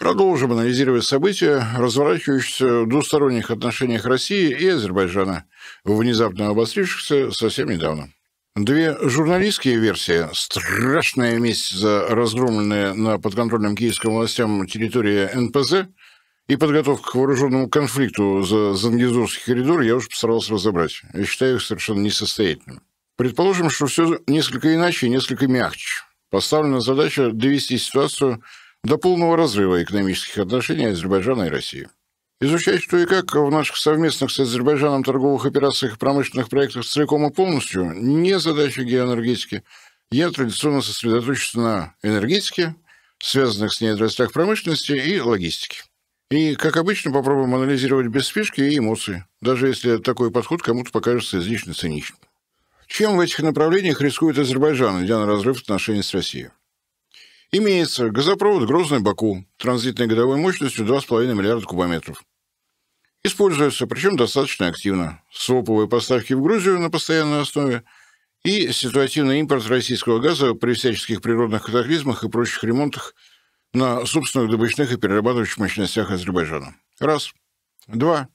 Продолжим анализировать события, разворачивающиеся в двусторонних отношениях России и Азербайджана, внезапно обострившихся совсем недавно. Две журналистские версии: страшная месть за разгромленные на подконтрольном киевским властям территории НПЗ и подготовка к вооруженному конфликту за Зангезурский коридор, я уже постарался разобрать. Я считаю их совершенно несостоятельными. Предположим, что все несколько иначе и несколько мягче. Поставлена задача довести ситуацию до полного разрыва экономических отношений Азербайджана и России. Изучать, что и как в наших совместных с Азербайджаном торговых операциях и промышленных проектах целиком и полностью не задача геоэнергетики. Я традиционно сосредоточусь на энергетике, связанных с ней отраслях промышленности и логистики. И, как обычно, попробуем анализировать без спешки и эмоций, даже если такой подход кому-то покажется излишне циничным. Чем в этих направлениях рискует Азербайджан, идя на разрыв отношений с Россией? Имеется газопровод Грозный-Баку транзитной годовой мощностью 2,5 миллиарда кубометров. Используется, причем достаточно активно, своповые поставки в Грузию на постоянной основе и ситуативный импорт российского газа при всяческих природных катаклизмах и прочих ремонтах на собственных добычных и перерабатывающих мощностях Азербайджана. Раз. Два.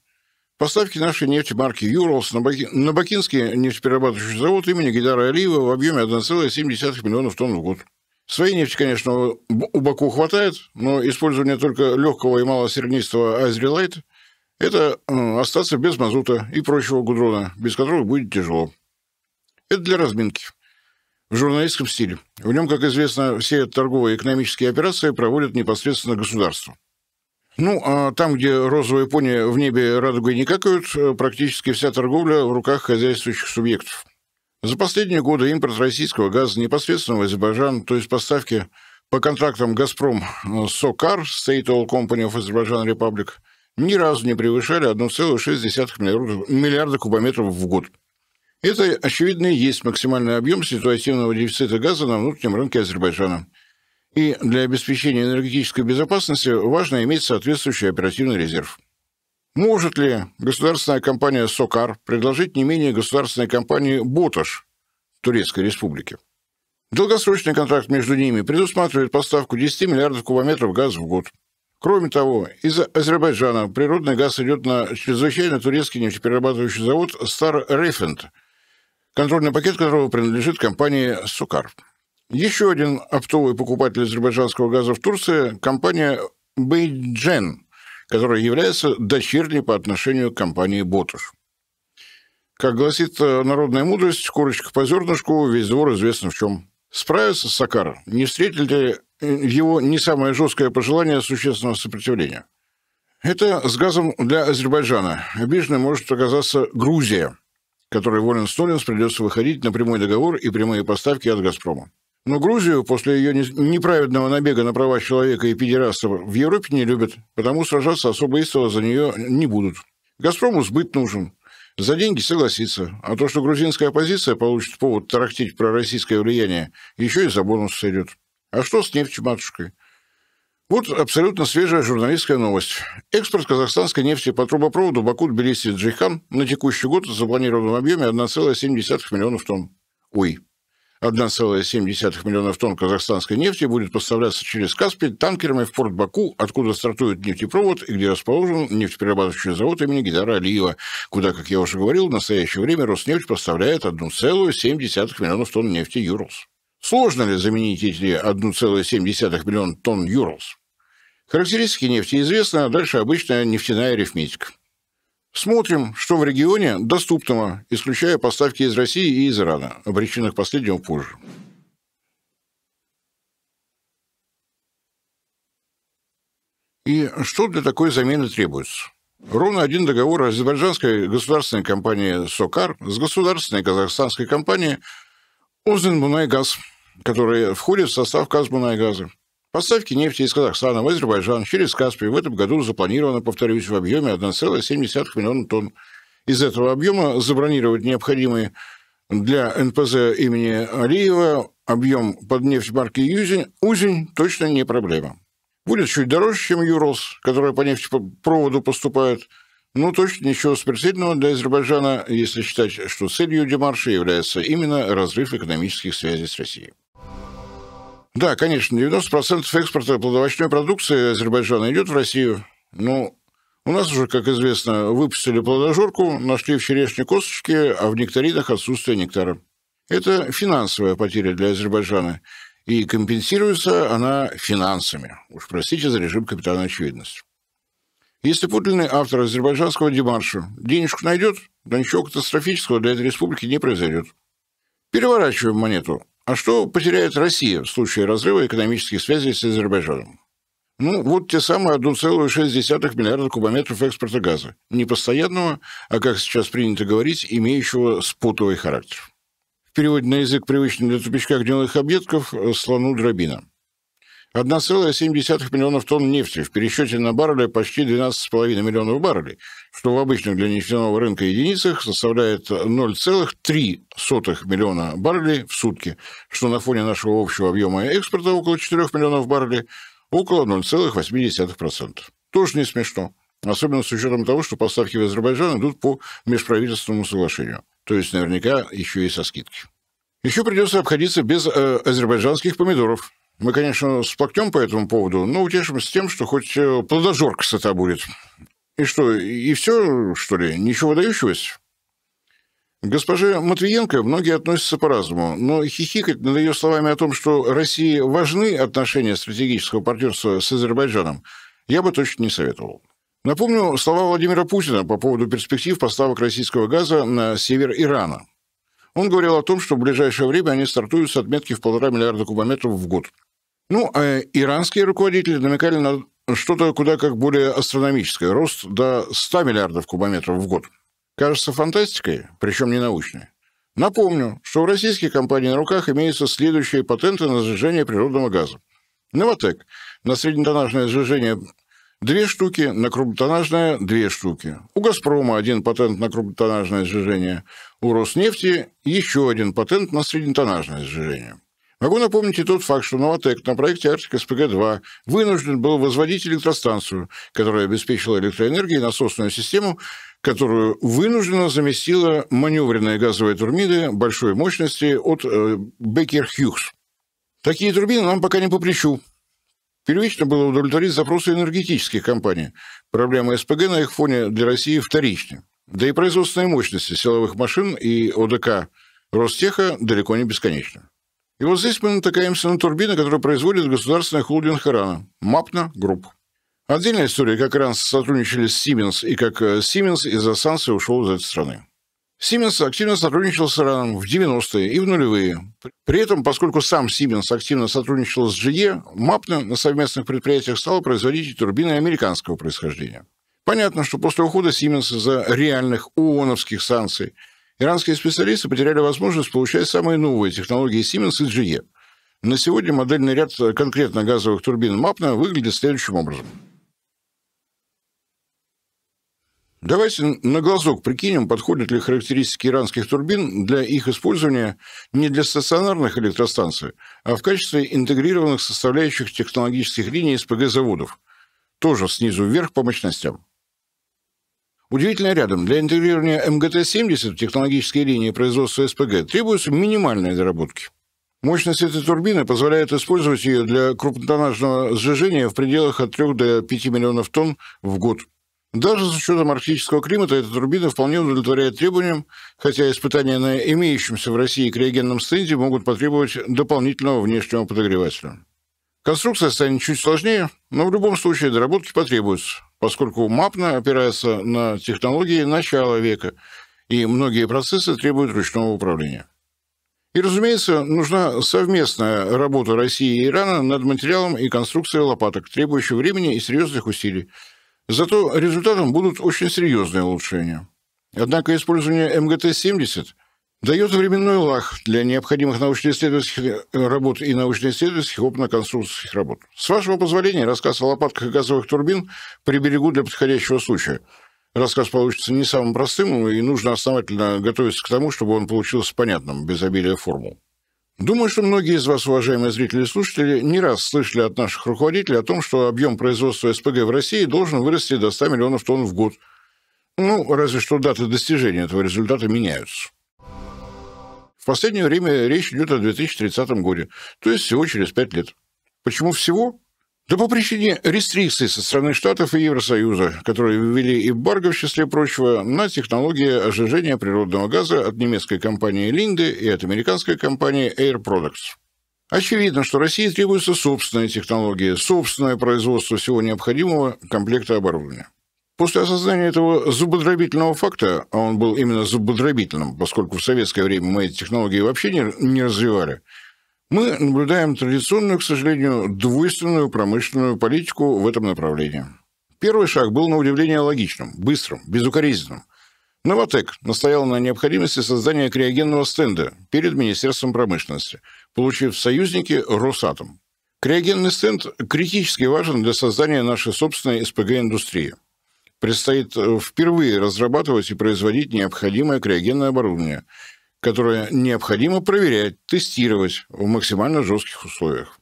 Поставки нашей нефти марки «Юралс» на Бакинский нефтеперерабатывающий завод имени Гейдара Алиева в объеме 1,7 миллионов тонн в год. Своей нефти, конечно, у Баку хватает, но использование только легкого и малосернистого Азерилайт – это остаться без мазута и прочего гудрона, без которых будет тяжело. Это для разминки. В журналистском стиле. В нем, как известно, все торговые и экономические операции проводят непосредственно государство. А там, где розовые пони в небе радугой не какают, практически вся торговля в руках хозяйствующих субъектов. За последние годы импорт российского газа непосредственно в Азербайджан, то есть поставки по контрактам «Газпром» СОКАР, State Oil Company of Azerbaijan Republic, ни разу не превышали 1,6 миллиарда кубометров в год. Это, очевидно, и есть максимальный объем ситуативного дефицита газа на внутреннем рынке Азербайджана. И для обеспечения энергетической безопасности важно иметь соответствующий оперативный резерв. Может ли государственная компания «Сокар» предложить не менее государственной компании «Боташ» Турецкой Республики? Долгосрочный контракт между ними предусматривает поставку 10 миллиардов кубометров газа в год. Кроме того, из Азербайджана природный газ идет на чрезвычайно турецкий нефтеперерабатывающий завод «Стар Рефент», контрольный пакет которого принадлежит компании «Сокар». Еще один оптовый покупатель азербайджанского газа в Турции – компания «Бейджен», которая является дочерней по отношению к компании «Боташ». Как гласит народная мудрость, курочка по зернышку, весь двор известно в чем. Справиться с «Сокар» не встретит ли его не самое жесткое пожелание существенного сопротивления? Это с газом для Азербайджана. Обиженной может оказаться Грузия, которой волен-столенс придется выходить на прямой договор и прямые поставки от «Газпрома». Но Грузию после ее неправедного набега на права человека и педерастов в Европе не любят, потому сражаться особо истово за нее не будут. «Газпрому» сбыт нужен. За деньги согласится. А то, что грузинская оппозиция получит повод тарахтеть про российское влияние, еще и за бонус сойдет. А что с нефтью, матушкой? Вот абсолютно свежая журналистская новость. Экспорт казахстанской нефти по трубопроводу Баку-Тбилиси-Джейхан на текущий год запланирован в объеме 1,7 миллионов тонн. 1,7 миллионов тонн казахстанской нефти будет поставляться через Каспий танкерами в порт Баку, откуда стартует нефтепровод и где расположен нефтеперерабатывающий завод имени Гейдара Алиева, куда, как я уже говорил, в настоящее время Роснефть поставляет 1,7 миллионов тонн нефти «Юралс». Сложно ли заменить эти 1,7 миллиона тонн «Юралс»? Характеристики нефти известны, а дальше обычная нефтяная арифметика. Смотрим, что в регионе доступного, исключая поставки из России и из Ирана, о причинах последнего позже. И что для такой замены требуется? Ровно один договор азербайджанской государственной компании «Сокар» с государственной казахстанской компанией «Озенмунайгаз», которая входит в состав «Казмунайгаза». Поставки нефти из Казахстана в Азербайджан через Каспий в этом году запланировано, повторюсь, в объеме 1,7 миллиона тонн. Из этого объема забронировать необходимый для НПЗ имени Алиева объем под нефть марки «Узень» точно не проблема. Будет чуть дороже, чем «Юралс», которая по нефтепроводу поступает, но точно ничего смертельного для Азербайджана, если считать, что целью демарша является именно разрыв экономических связей с Россией. Да, конечно, 90% экспорта плодовочной продукции Азербайджана идет в Россию. Но у нас уже, как известно, выпустили плодожорку, нашли в черешне косточки, а в нектаринах отсутствие нектара. Это финансовая потеря для Азербайджана. И компенсируется она финансами. Уж простите за режим капитана очевидности. Если подлинный автор азербайджанского демарша денежку найдет, то ничего катастрофического для этой республики не произойдет. Переворачиваем монету. А что потеряет Россия в случае разрыва экономических связей с Азербайджаном? Ну, вот те самые 1,6 миллиарда кубометров экспорта газа. Не постоянного, а, как сейчас принято говорить, имеющего спотовый характер. В переводе на язык, привычный для тупичка гнилых объедков, слону дробина. 1,7 миллионов тонн нефти в пересчете на баррели почти 12,5 миллионов баррелей, что в обычных для нефтяного рынка единицах составляет 0,3 миллиона баррелей в сутки, что на фоне нашего общего объема экспорта около 4 миллионов баррелей около 0,8%. Тоже не смешно, особенно с учетом того, что поставки в Азербайджан идут по межправительственному соглашению, то есть наверняка еще и со скидки. Еще придется обходиться без азербайджанских помидоров. Мы, конечно, сплакнем по этому поводу, но утешимся тем, что хоть плодожорка сыта будет. И что, и все, что ли? Ничего выдающегося? К госпоже Матвиенко многие относятся по-разному, но хихикать над ее словами о том, что России важны отношения стратегического партнерства с Азербайджаном, я бы точно не советовал. Напомню слова Владимира Путина по поводу перспектив поставок российского газа на север Ирана. Он говорил о том, что в ближайшее время они стартуют с отметки в 1,5 миллиарда кубометров в год. Ну, а иранские руководители намекали на что-то куда как более астрономическое. Рост до 100 миллиардов кубометров в год. Кажется фантастикой, причем не научной. Напомню, что у российских компаний на руках имеются следующие патенты на сжижение природного газа. Новотек на среднетоннажное сжижение 2 штуки, на крупнотоннажное 2 штуки. У «Газпрома» 1 патент на крупнотоннажное сжижение. У «Роснефти» еще 1 патент на среднетоннажное сжижение. Могу напомнить и тот факт, что «Новотек» на проекте «Арктик-СПГ-2» вынужден был возводить электростанцию, которая обеспечила электроэнергией насосную систему, которую вынужденно заместила маневренные газовые турбины большой мощности от Baker Hughes. Такие турбины нам пока не по плечу. Первично было удовлетворить запросы энергетических компаний. Проблемы СПГ на их фоне для России вторичны. Да и производственные мощности силовых машин и ОДК Ростеха далеко не бесконечны. И вот здесь мы натыкаемся на турбины, которые производит государственный холдинг Ирана – Mapna Group. Отдельная история, как иранцы сотрудничали с Siemens и как Siemens из-за санкций ушел из этой страны. Siemens активно сотрудничал с Ираном в 90-е и в нулевые. При этом, поскольку сам Siemens активно сотрудничал с GE, Mapna на совместных предприятиях стала производить турбины американского происхождения. Понятно, что после ухода Siemens из-за реальных ООНовских санкций иранские специалисты потеряли возможность получать самые новые технологии Siemens и GE. На сегодня модельный ряд конкретно газовых турбин Mapna выглядит следующим образом. Давайте на глазок прикинем, подходят ли характеристики иранских турбин для их использования не для стационарных электростанций, а в качестве интегрированных составляющих технологических линий СПГ-заводов, тоже снизу вверх по мощностям. Удивительно рядом, для интегрирования МГТ-70 в технологические линии производства СПГ требуются минимальные доработки. Мощность этой турбины позволяет использовать ее для крупнотоннажного сжижения в пределах от 3 до 5 миллионов тонн в год. Даже с учетом арктического климата эта турбина вполне удовлетворяет требованиям, хотя испытания на имеющемся в России криогенном стенде могут потребовать дополнительного внешнего подогревателя. Конструкция станет чуть сложнее, но в любом случае доработки потребуются, поскольку Mapna опирается на технологии начала века, и многие процессы требуют ручного управления. И, разумеется, нужна совместная работа России и Ирана над материалом и конструкцией лопаток, требующей времени и серьезных усилий. Зато результатом будут очень серьезные улучшения. Однако использование МГТ-70 дает временной лаг для необходимых научно-исследовательских работ и научно-исследовательских опытно-конструкторских работ. С вашего позволения, рассказ о лопатках и газовых турбин приберегу для подходящего случая. Рассказ получится не самым простым, и нужно основательно готовиться к тому, чтобы он получился понятным, без обилия формул. Думаю, что многие из вас, уважаемые зрители и слушатели, не раз слышали от наших руководителей о том, что объем производства СПГ в России должен вырасти до 100 миллионов тонн в год. Ну, разве что даты достижения этого результата меняются. В последнее время речь идет о 2030 году, то есть всего через 5 лет. Почему всего? Да по причине рестрикций со стороны Штатов и Евросоюза, которые ввели эмбарго, в числе прочего, на технологии сжижения природного газа от немецкой компании Linde и от американской компании Air Products. Очевидно, что России требуется собственная технология, собственное производство всего необходимого комплекта оборудования. После осознания этого зубодробительного факта, а он был именно зубодробительным, поскольку в советское время мы эти технологии вообще не развивали, мы наблюдаем традиционную, к сожалению, двойственную промышленную политику в этом направлении. Первый шаг был, на удивление, логичным, быстрым, безукоризненным. «Новатэк» настоял на необходимости создания криогенного стенда перед Министерством промышленности, получив в союзники «Росатом». Криогенный стенд критически важен для создания нашей собственной СПГ-индустрии. Предстоит впервые разрабатывать и производить необходимое криогенное оборудование, которое необходимо проверять, тестировать в максимально жестких условиях.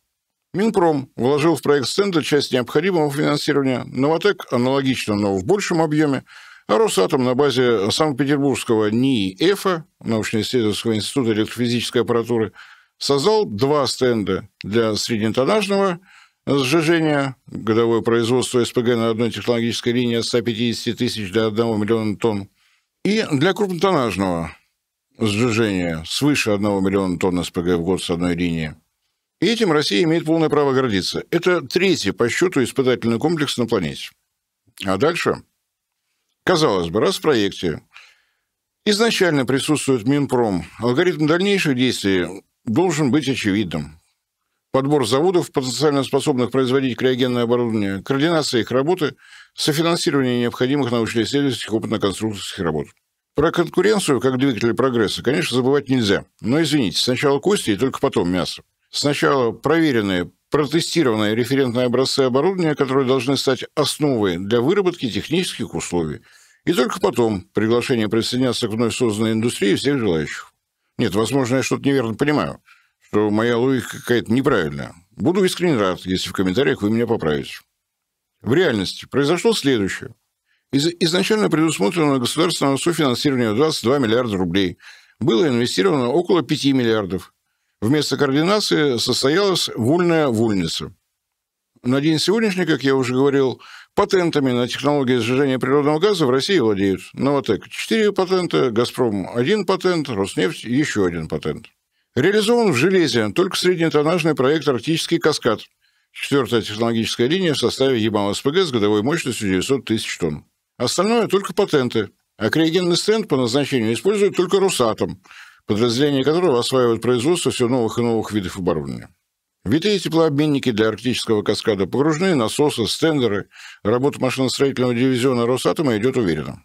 Минпром вложил в проект стенда часть необходимого финансирования, «Новатэк» аналогично, но в большем объеме, а «Росатом» на базе Санкт-Петербургского НИИ ЭФА, научно-исследовательского института электрофизической аппаратуры, создал 2 стенда для среднетоннажного сжижения, годовое производство СПГ на одной технологической линии от 150 тысяч до 1 миллиона тонн, и для крупнотоннажного сжижения свыше 1 миллиона тонн СПГ в год с одной линии. И этим Россия имеет полное право гордиться. Это 3-й по счету испытательный комплекс на планете. А дальше? Казалось бы, раз в проекте изначально присутствует Минпром, алгоритм дальнейших действий должен быть очевидным. Подбор заводов, потенциально способных производить криогенное оборудование, координация их работы, софинансирование необходимых научно-исследовательских опытно-конструкторских работ. Про конкуренцию, как двигатель прогресса, конечно, забывать нельзя. Но, извините, сначала кости и только потом мясо. Сначала проверенные, протестированные референтные образцы оборудования, которые должны стать основой для выработки технических условий. И только потом приглашение присоединяться к вновь созданной индустрии всех желающих. Нет, возможно, я что-то неверно понимаю, что моя логика какая-то неправильная. Буду искренне рад, если в комментариях вы меня поправите. В реальности произошло следующее. Из изначально предусмотренного государственного софинансирования 22 миллиарда рублей было инвестировано около 5 миллиардов. Вместо координации состоялась вольная вольница. На день сегодняшний, как я уже говорил, патентами на технологии сжижения природного газа в России владеют «Новатэк» 4 патента, «Газпром» 1 патент, «Роснефть» еще 1 патент. Реализован в железе только среднетоннажный проект «Арктический каскад», 4-я технологическая линия в составе ЯМАЛ-СПГ с годовой мощностью 900 тысяч тонн. Остальное только патенты, а криогенный стенд по назначению использует только «Росатом», подразделение которого осваивает производство все новых и новых видов оборудования. Витые теплообменники для арктического каскада, погружные насосы, стендеры. Работа машиностроительного дивизиона «Росатома» идет уверенно.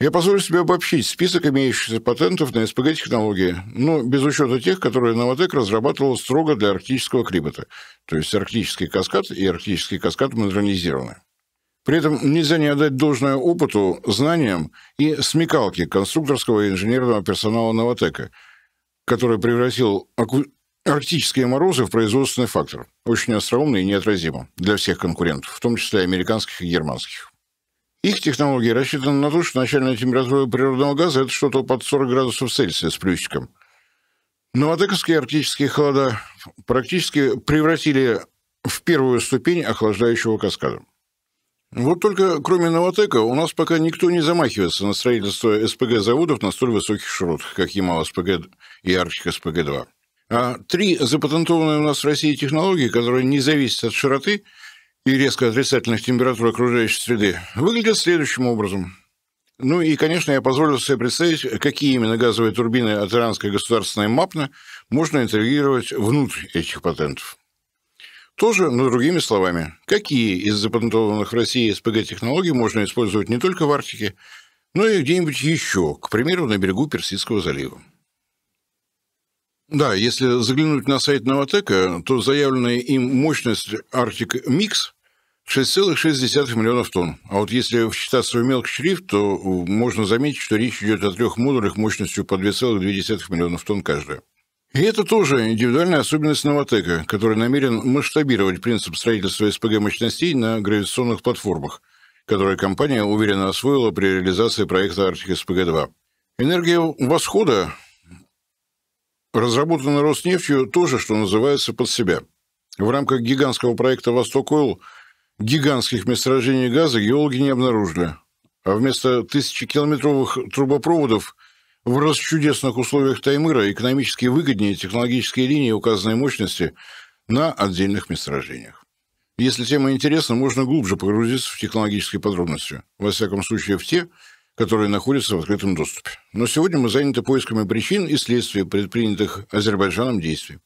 Я позволю себе обобщить список имеющихся патентов на СПГ-технологии, но без учета тех, которые «Новатэк» разрабатывал строго для арктического климата, то есть арктический каскад и арктический каскад модернизированы. При этом нельзя не отдать должное опыту, знаниям и смекалке конструкторского и инженерного персонала «Новатэка», который превратил арктические морозы в производственный фактор, очень остроумный и неотразимо для всех конкурентов, в том числе американских и германских. Их технологии рассчитаны на то, что начальная температура природного газа – это что-то под 40 градусов Цельсия с плюсиком. Новатэковские арктические холода практически превратили в первую ступень охлаждающего каскада. Вот только кроме «Новатэка» у нас пока никто не замахивается на строительство СПГ-заводов на столь высоких широтах, как ЯМАЛ-СПГ и Арктика-СПГ-2. А 3 запатентованные у нас в России технологии, которые не зависят от широты и резко отрицательных температур окружающей среды, выглядят следующим образом. Ну и, конечно, я позволил себе представить, какие именно газовые турбины от иранской государственной МАПНы можно интегрировать внутрь этих патентов. Тоже, но другими словами, какие из запатентованных в России СПГ-технологий можно использовать не только в Арктике, но и где-нибудь еще, к примеру, на берегу Персидского залива. Да, если заглянуть на сайт «Новатэка», то заявленная им мощность Arctic Mix 6,6 миллионов тонн. А вот если вчитаться в мелкий шрифт, то можно заметить, что речь идет о 3 модулях мощностью по 2,2 миллионов тонн каждая. И это тоже индивидуальная особенность «Новатэка», который намерен масштабировать принцип строительства СПГ-мощностей на гравитационных платформах, которые компания уверенно освоила при реализации проекта «Арктика СПГ-2». Энергия восхода разработаны Роснефтью тоже, что называется, под себя. В рамках гигантского проекта «Восток-Ойл» гигантских месторождений газа геологи не обнаружили, а вместо тысячекилометровых трубопроводов в расчудесных условиях Таймыра экономически выгоднее технологические линии указанной мощности на отдельных месторождениях. Если тема интересна, можно глубже погрузиться в технологические подробности, во всяком случае в те, которые находятся в открытом доступе. Но сегодня мы заняты поисками причин и следствий предпринятых Азербайджаном действий.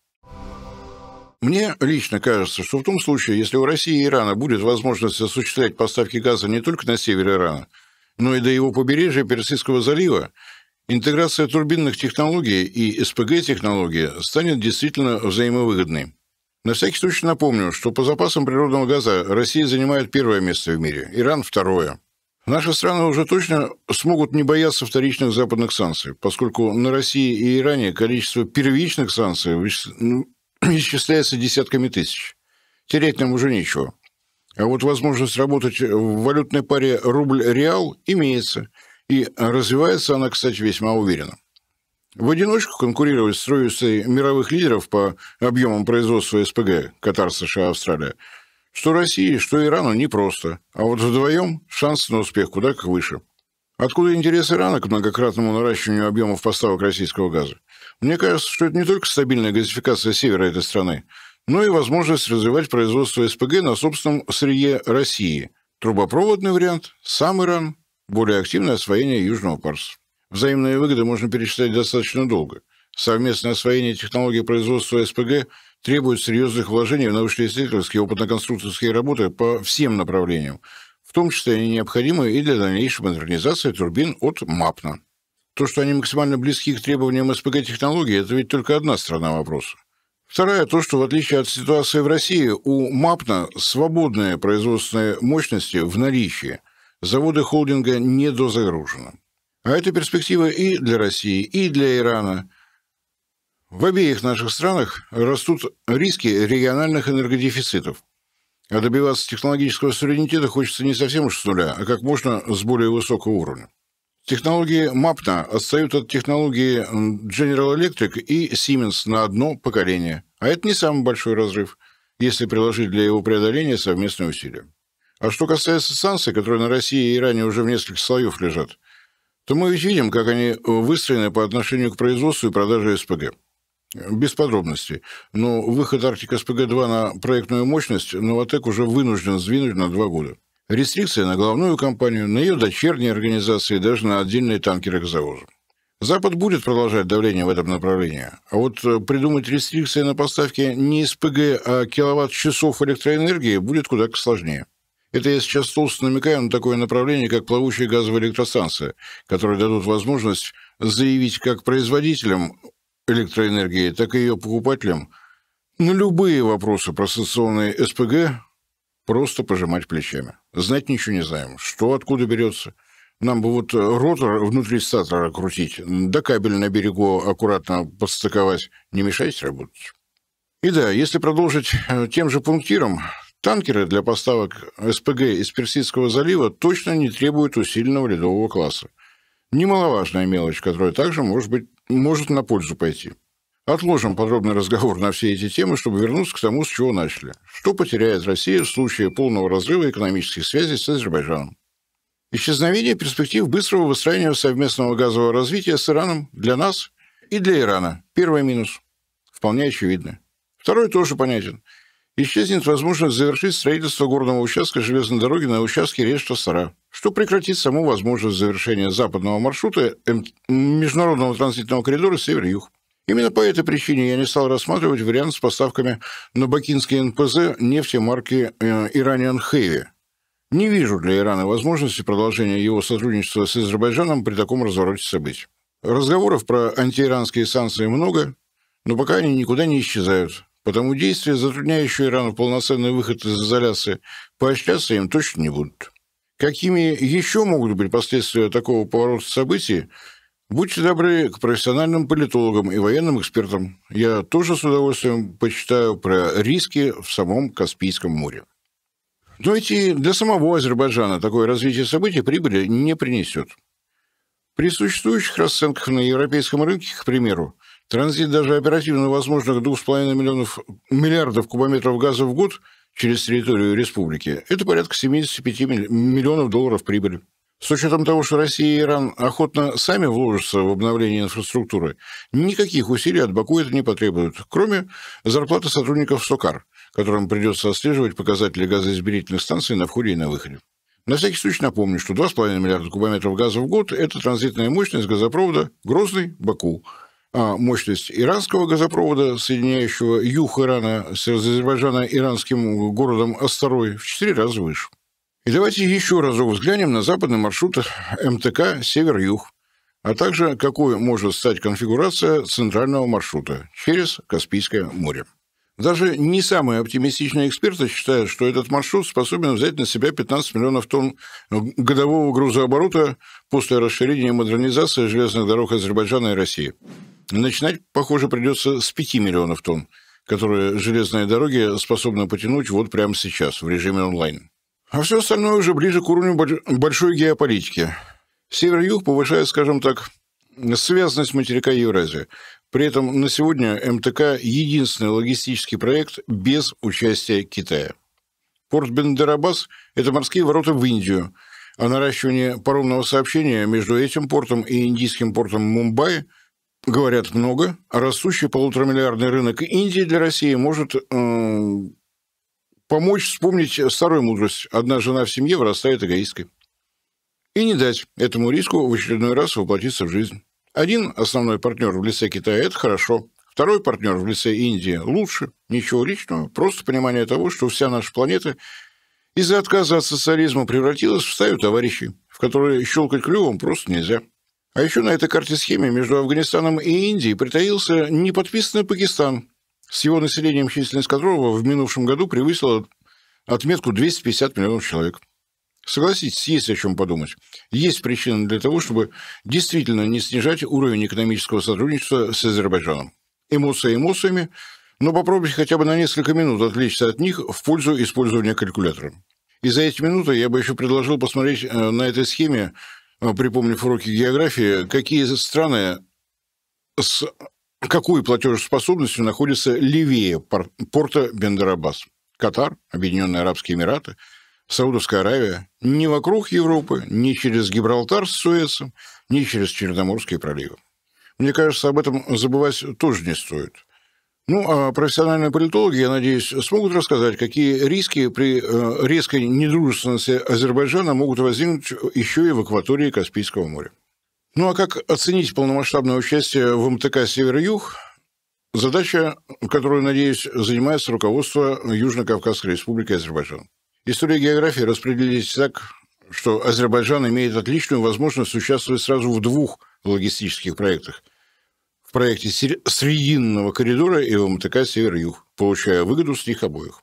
Мне лично кажется, что в том случае, если у России и Ирана будет возможность осуществлять поставки газа не только на север Ирана, но и до его побережья Персидского залива, интеграция турбинных технологий и СПГ-технологии станет действительно взаимовыгодной. На всякий случай напомню, что по запасам природного газа Россия занимает первое место в мире, Иран – второе. Наши страны уже точно смогут не бояться вторичных западных санкций, поскольку на России и Иране количество первичных санкций исчисляется десятками тысяч. Терять нам уже нечего. А вот возможность работать в валютной паре рубль-реал имеется, и развивается она, кстати, весьма уверенно. В одиночку конкурировать с троицей мировых лидеров по объемам производства СПГ – Катар, США, Австралия – что России, что Ирану непросто, а вот вдвоем шансы на успех куда как выше. Откуда интерес Ирана к многократному наращиванию объемов поставок российского газа? Мне кажется, что это не только стабильная газификация севера этой страны, но и возможность развивать производство СПГ на собственном сырье России. Трубопроводный вариант, сам Иран, более активное освоение Южного Парса. Взаимные выгоды можно перечислять достаточно долго. Совместное освоение технологий производства СПГ требует серьезных вложений в научно-исследовательские и опытно-конструкторские работы по всем направлениям, в том числе они необходимы и для дальнейшей модернизации турбин от МАПНа. То, что они максимально близки к требованиям СПГ-технологий, это ведь только одна сторона вопроса. Вторая – то, что в отличие от ситуации в России, у МАПНа свободные производственные мощности в наличии, заводы холдинга недозагружены. А это перспектива и для России, и для Ирана. В обеих наших странах растут риски региональных энергодефицитов. А добиваться технологического суверенитета хочется не совсем уж с нуля, а как можно с более высокого уровня. Технологии МАПНа отстают от технологии General Electric и Siemens на одно поколение. А это не самый большой разрыв, если приложить для его преодоления совместные усилия. А что касается санкций, которые на России и Иране уже в несколько слоев лежат, то мы ведь видим, как они выстроены по отношению к производству и продаже СПГ. Без подробностей. Но выход Арктик СПГ-2 на проектную мощность Новатэк уже вынужден сдвинуть на 2 года. Рестрикции на главную компанию, на ее дочерние организации, даже на отдельные танкеры к завозу. Запад будет продолжать давление в этом направлении. А вот придумать рестрикции на поставки не СПГ, а киловатт-часов электроэнергии будет куда как сложнее. Это я сейчас толсто намекаю на такое направление, как плавучие газовые электростанции, которые дадут возможность заявить как производителям электроэнергии, так и ее покупателям на любые вопросы про санкционные СПГ просто пожимать плечами. Знать ничего не знаем. Что откуда берется? Нам бы вот ротор внутри статора крутить, да кабель на берегу аккуратно подстыковать. Не мешайте работать. И да, если продолжить тем же пунктиром, танкеры для поставок СПГ из Персидского залива точно не требуют усиленного ледового класса. Немаловажная мелочь, которая также может на пользу пойти. Отложим подробный разговор на все эти темы, чтобы вернуться к тому, с чего начали. Что потеряет Россия в случае полного разрыва экономических связей с Азербайджаном? Исчезновение перспектив быстрого выстраивания совместного газового развития с Ираном для нас и для Ирана. Первый минус. Вполне очевидно. Второй тоже понятен. Исчезнет возможность завершить строительство горного участка железной дороги на участке Реж-Тастара, что прекратит саму возможность завершения западного маршрута международного транзитного коридора север-юг. Именно по этой причине я не стал рассматривать вариант с поставками на бакинский НПЗ нефти марки Iranian Heavy. Не вижу для Ирана возможности продолжения его сотрудничества с Азербайджаном при таком развороте событий. Разговоров про антииранские санкции много, но пока они никуда не исчезают. Потому действия, затрудняющие Ирану полноценный выход из изоляции, поощряться им точно не будут. Какими еще могут быть последствия такого поворота событий? Будьте добры к профессиональным политологам и военным экспертам. Я тоже с удовольствием почитаю про риски в самом Каспийском море. Но ведь и для самого Азербайджана такое развитие событий прибыли не принесет. При существующих расценках на европейском рынке, к примеру, Транзит даже оперативно возможных 2,5 миллиардов кубометров газа в год через территорию республики – это порядка 75 миллионов долларов прибыли. С учетом того, что Россия и Иран охотно сами вложатся в обновление инфраструктуры, никаких усилий от Баку это не потребует, кроме зарплаты сотрудников СОКАР, которым придется отслеживать показатели газоизмерительных станций на входе и на выходе. На всякий случай напомню, что 2,5 миллиарда кубометров газа в год – это транзитная мощность газопровода Грозный-Баку, а мощность иранского газопровода, соединяющего юг Ирана с азербайджано-иранским городом Астарой, в 4 раза выше. И давайте еще разок взглянем на западный маршрут МТК «Север-Юг», а также какой может стать конфигурация центрального маршрута через Каспийское море. Даже не самые оптимистичные эксперты считают, что этот маршрут способен взять на себя 15 миллионов тонн годового грузооборота после расширения и модернизации железных дорог Азербайджана и России. Начинать, похоже, придется с 5 миллионов тонн, которые железные дороги способны потянуть вот прямо сейчас, в режиме онлайн. А все остальное уже ближе к уровню большой геополитики. Север-Юг повышает, скажем так, связанность материка Евразии. При этом на сегодня МТК – единственный логистический проект без участия Китая. Порт Бендер-Аббас – это морские ворота в Индию, а наращивание паромного сообщения между этим портом и индийским портом Мумбаи говорят много, а растущий полуторамиллиардный рынок Индии для России может помочь вспомнить старую мудрость: одна жена в семье вырастает эгоисткой. И не дать этому риску в очередной раз воплотиться в жизнь. Один основной партнер в лице Китая – это хорошо. Второй партнер в лице Индии – лучше. Ничего личного, просто понимание того, что вся наша планета из-за отказа от социализма превратилась в стаю товарищей, в которые щелкать клювом просто нельзя. А еще на этой карте-схеме между Афганистаном и Индией притаился неподписанный Пакистан, с его населением, численность которого в минувшем году превысила отметку 250 миллионов человек. Согласитесь, есть о чем подумать. Есть причины для того, чтобы действительно не снижать уровень экономического сотрудничества с Азербайджаном. Эмоции эмоциями, но попробуйте хотя бы на несколько минут отвлечься от них в пользу использования калькулятора. И за эти минуты я бы еще предложил посмотреть на этой схеме, припомнив уроки географии, какие страны с какой платежеспособностью находятся левее порта Бендер-Аббас. Катар, Объединенные Арабские Эмираты, Саудовская Аравия. Не вокруг Европы, не через Гибралтар с Суэцем, не через Черноморские проливы. Мне кажется, об этом забывать тоже не стоит. Ну, а профессиональные политологи, я надеюсь, смогут рассказать, какие риски при резкой недружественности Азербайджана могут возникнуть еще и в акватории Каспийского моря. Ну, а как оценить полномасштабное участие в МТК «Север-Юг» – задача, которую, надеюсь, занимается руководство Южно-Кавказской Республики Азербайджан. История и география распределились так, что Азербайджан имеет отличную возможность участвовать сразу в 2 логистических проектах. В проекте Срединного коридора и в МТК «Север-Юг», получая выгоду с них обоих.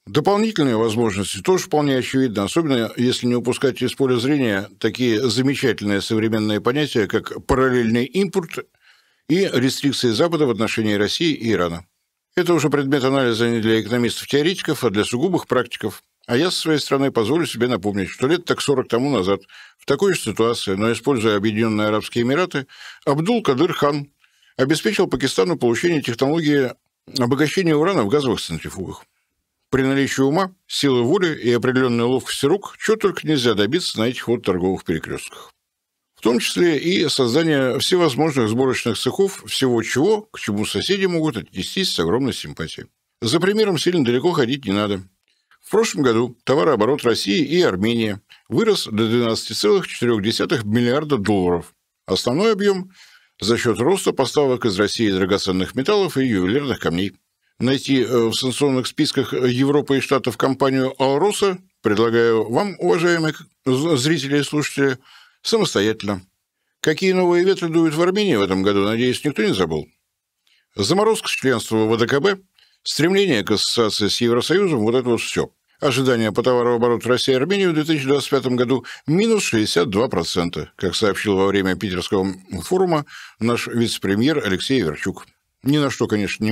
Дополнительные возможности тоже вполне очевидны, особенно если не упускать из поля зрения такие замечательные современные понятия, как параллельный импорт и рестрикции Запада в отношении России и Ирана. Это уже предмет анализа не для экономистов-теоретиков, а для сугубых практиков. А я, со своей стороны, позволю себе напомнить, что лет так 40 тому назад в такой же ситуации, но используя Объединенные Арабские Эмираты, Абдул-Кадыр хан обеспечил Пакистану получение технологии обогащения урана в газовых центрифугах. При наличии ума, силы воли и определенной ловкости рук, чего только нельзя добиться на этих вот торговых перекрестках. В том числе и создание всевозможных сборочных цехов, всего чего, к чему соседи могут отнестись с огромной симпатией. За примером сильно далеко ходить не надо. В прошлом году товарооборот России и Армении вырос до 12,4 миллиарда долларов. Основной объем за счет роста поставок из России драгоценных металлов и ювелирных камней. Найти в санкционных списках Европы и Штатов компанию «Алроса» предлагаю вам, уважаемые зрители и слушатели, самостоятельно. Какие новые ветры дуют в Армении в этом году, надеюсь, никто не забыл. Заморозка членства в ВДКБ, стремление к ассоциации с Евросоюзом – вот это вот все. Ожидания по товарообороту России и Армении в 2025 году минус 62%, как сообщил во время питерского форума наш вице-премьер Алексей Верчук. Ни на что, конечно, не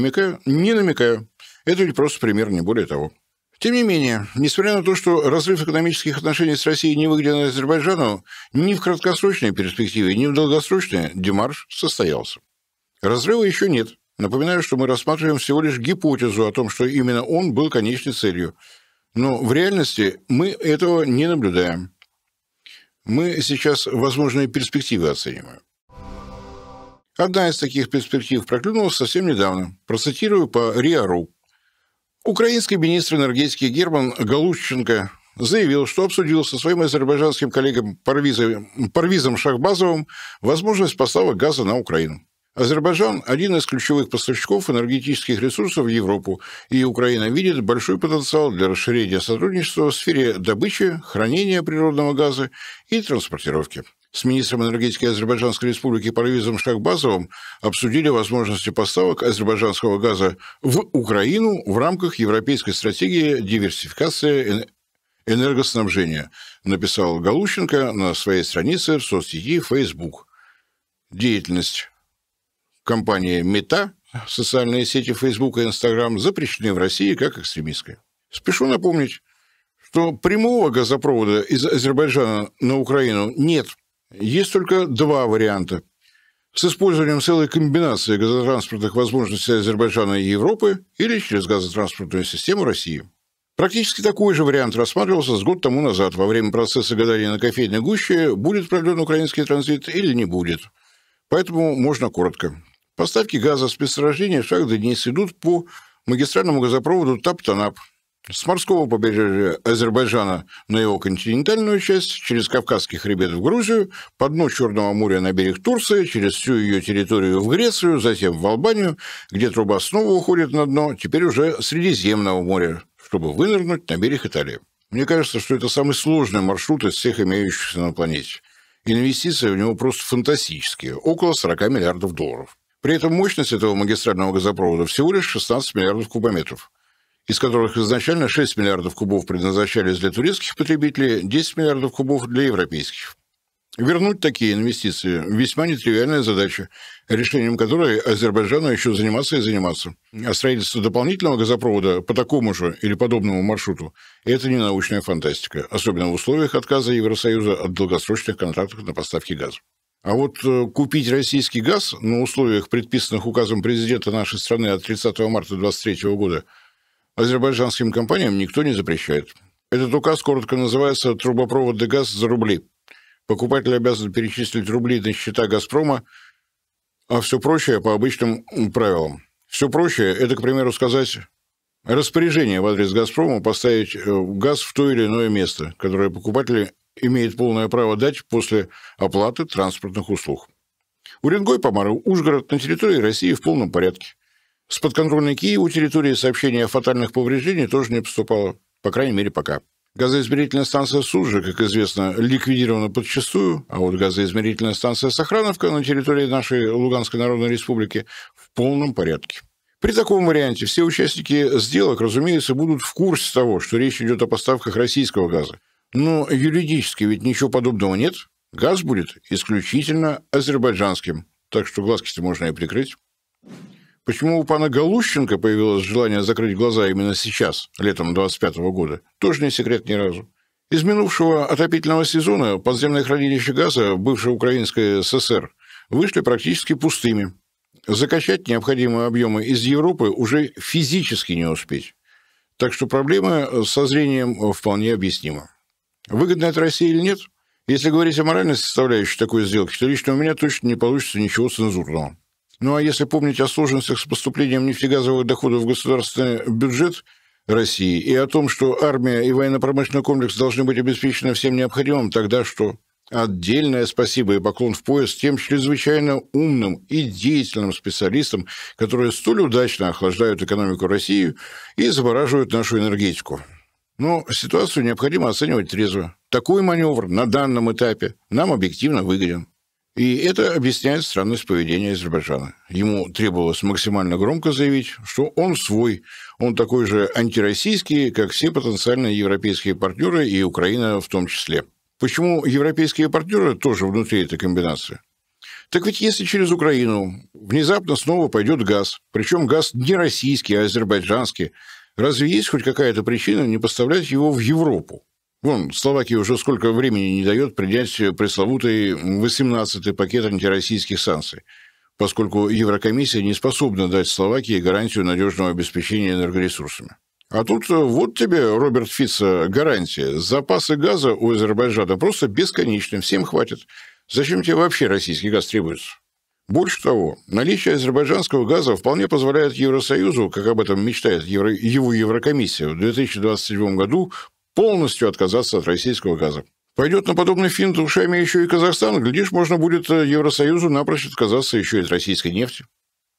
намекаю. Это ведь просто пример, не более того. Тем не менее, несмотря на то, что разрыв экономических отношений с Россией не выгоден Азербайджану, ни в краткосрочной перспективе, ни в долгосрочной демарш состоялся. Разрыва еще нет. Напоминаю, что мы рассматриваем всего лишь гипотезу о том, что именно он был конечной целью. Но в реальности мы этого не наблюдаем. Мы сейчас возможные перспективы оцениваем. Одна из таких перспектив проклюнулась совсем недавно. Процитирую по РИА.ру. Украинский министр энергетики Герман Галущенко заявил, что обсудил со своим азербайджанским коллегой Парвизом Шахбазовым возможность поставок газа на Украину. Азербайджан – один из ключевых поставщиков энергетических ресурсов в Европу, и Украина видит большой потенциал для расширения сотрудничества в сфере добычи, хранения природного газа и транспортировки. С министром энергетики Азербайджанской республики Парвизом Шахбазовым обсудили возможности поставок азербайджанского газа в Украину в рамках европейской стратегии диверсификации энергоснабжения, написал Галущенко на своей странице в соцсети Facebook. Деятельность компании Мета, социальные сети Facebook и Instagram, запрещены в России как экстремистская. Спешу напомнить, что прямого газопровода из Азербайджана на Украину нет. Есть только два варианта. С использованием целой комбинации газотранспортных возможностей Азербайджана и Европы или через газотранспортную систему России. Практически такой же вариант рассматривался с год тому назад. Во время процесса гадания на кофейной гуще, будет продлен украинский транзит или не будет. Поэтому можно коротко. Поставки газа с месторождения Шах-Денис идут по магистральному газопроводу Тап-Танап с морского побережья Азербайджана на его континентальную часть, через Кавказский хребет в Грузию, по дну Черного моря на берег Турции, через всю ее территорию в Грецию, затем в Албанию, где труба снова уходит на дно, теперь уже Средиземного моря, чтобы вынырнуть на берег Италии. Мне кажется, что это самый сложный маршрут из всех имеющихся на планете. Инвестиции в него просто фантастические, около 40 миллиардов долларов. При этом мощность этого магистрального газопровода всего лишь 16 миллиардов кубометров, из которых изначально 6 миллиардов кубов предназначались для турецких потребителей, 10 миллиардов кубов для европейских. Вернуть такие инвестиции – весьма нетривиальная задача, решением которой Азербайджану еще заниматься и заниматься. А строительство дополнительного газопровода по такому же или подобному маршруту – это не научная фантастика, особенно в условиях отказа Евросоюза от долгосрочных контрактов на поставки газа. А вот купить российский газ на условиях, предписанных указом президента нашей страны от 30 марта 2023 года, азербайджанским компаниям никто не запрещает. Этот указ коротко называется «Трубопроводный газ за рубли». Покупатель обязан перечислить рубли на счета «Газпрома», а все прочее по обычным правилам. Все прочее – это, к примеру, сказать распоряжение в адрес «Газпрома» поставить газ в то или иное место, которое покупатель имеет полное право дать после оплаты транспортных услуг. Уренгой, Помаров, Ужгород на территории России в полном порядке. С подконтрольной Киеву территории сообщения о фатальных повреждениях тоже не поступало, по крайней мере, пока. Газоизмерительная станция Суджа, как известно, ликвидирована подчистую, а вот газоизмерительная станция Сохрановка на территории нашей Луганской Народной Республики в полном порядке. При таком варианте все участники сделок, разумеется, будут в курсе того, что речь идет о поставках российского газа. Но юридически ведь ничего подобного нет. Газ будет исключительно азербайджанским, так что глазки-то можно и прикрыть. Почему у пана Галущенко появилось желание закрыть глаза именно сейчас, летом 2025 года, тоже не секрет ни разу. Из минувшего отопительного сезона подземные хранилища газа бывшей Украинской ССР вышли практически пустыми. Закачать необходимые объемы из Европы уже физически не успеть. Так что проблема со зрением вполне объяснима. Выгодно это России или нет? Если говорить о моральной составляющей такой сделки, то лично у меня точно не получится ничего цензурного. Ну а если помнить о сложностях с поступлением нефтегазовых доходов в государственный бюджет России и о том, что армия и военно-промышленный комплекс должны быть обеспечены всем необходимым, тогда что? Отдельное спасибо и поклон в пояс тем чрезвычайно умным и деятельным специалистам, которые столь удачно охлаждают экономику России и завораживают нашу энергетику. Но ситуацию необходимо оценивать трезво. Такой маневр на данном этапе нам объективно выгоден. И это объясняет странность поведения Азербайджана. Ему требовалось максимально громко заявить, что он свой, он такой же антироссийский, как все потенциальные европейские партнеры, и Украина в том числе. Почему европейские партнеры тоже внутри этой комбинации? Так ведь если через Украину внезапно снова пойдет газ, причем газ не российский, а азербайджанский, разве есть хоть какая-то причина не поставлять его в Европу? Вон, Словакия уже сколько времени не дает принять пресловутый 18-й пакет антироссийских санкций. поскольку Еврокомиссия не способна дать Словакии гарантию надежного обеспечения энергоресурсами. А тут вот тебе, Роберт Фицо, гарантия. Запасы газа у Азербайджана просто бесконечны, всем хватит. Зачем тебе вообще российский газ требуется? Больше того, наличие азербайджанского газа вполне позволяет Евросоюзу, как об этом мечтает его Еврокомиссия, в 2027 году полностью отказаться от российского газа. Пойдет на подобный финт ушами еще и Казахстан, глядишь, можно будет Евросоюзу напрочь отказаться еще и от российской нефти.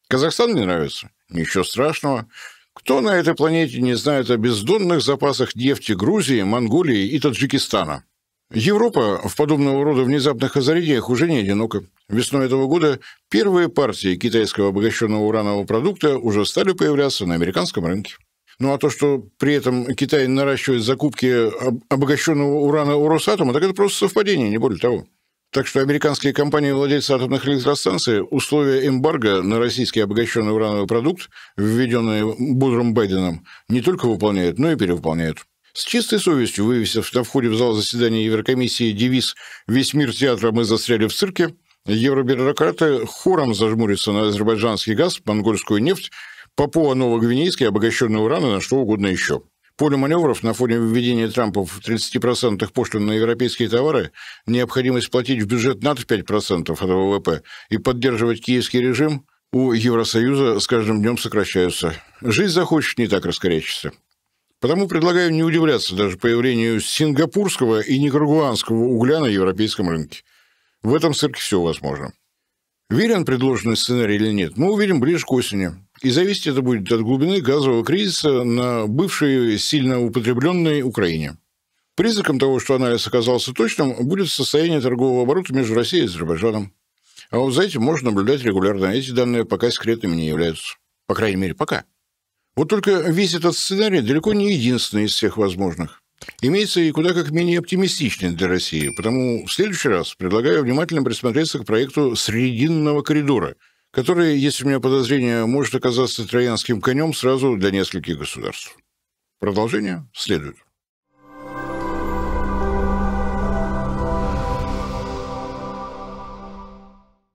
Казахстан не нравится? Ничего страшного. Кто на этой планете не знает о бездонных запасах нефти Грузии, Монголии и Таджикистана? Европа в подобного рода внезапных озарениях уже не одинока. Весной этого года первые партии китайского обогащенного уранового продукта уже стали появляться на американском рынке. Ну а то, что при этом Китай наращивает закупки обогащенного урана у Росатома, так это просто совпадение, не более того. Так что американские компании-владельцы атомных электростанций условия эмбарго на российский обогащенный урановый продукт, введенные Бодром Байденом, не только выполняют, но и перевыполняют. С чистой совестью, вывесив на входе в зал заседания Еврокомиссии девиз «Весь мир театра, мы застряли в цирке», евробюрократы хором зажмурятся на азербайджанский газ, монгольскую нефть, Папуа-Новогвинейский обогащенный уран и на что угодно еще. Поле маневров на фоне введения Трампа в 30% пошлин на европейские товары, необходимость платить в бюджет НАТО 5% от ВВП и поддерживать киевский режим у Евросоюза с каждым днем сокращаются. Жизнь захочет, не так раскорячится. Потому предлагаю не удивляться даже появлению сингапурского и никарагуанского угля на европейском рынке. В этом цирке все возможно. Верен предложенный сценарий или нет, мы увидим ближе к осени. И зависеть это будет от глубины газового кризиса на бывшей сильно употребленной Украине. Признаком того, что анализ оказался точным, будет состояние торгового оборота между Россией и Азербайджаном. А вот за этим можно наблюдать регулярно. Эти данные пока секретными не являются. По крайней мере, пока. Вот только весь этот сценарий далеко не единственный из всех возможных. Имеется и куда как менее оптимистичный для России, потому в следующий раз предлагаю внимательно присмотреться к проекту Срединного коридора, который, если у меня подозрение, может оказаться троянским конем сразу для нескольких государств. Продолжение следует.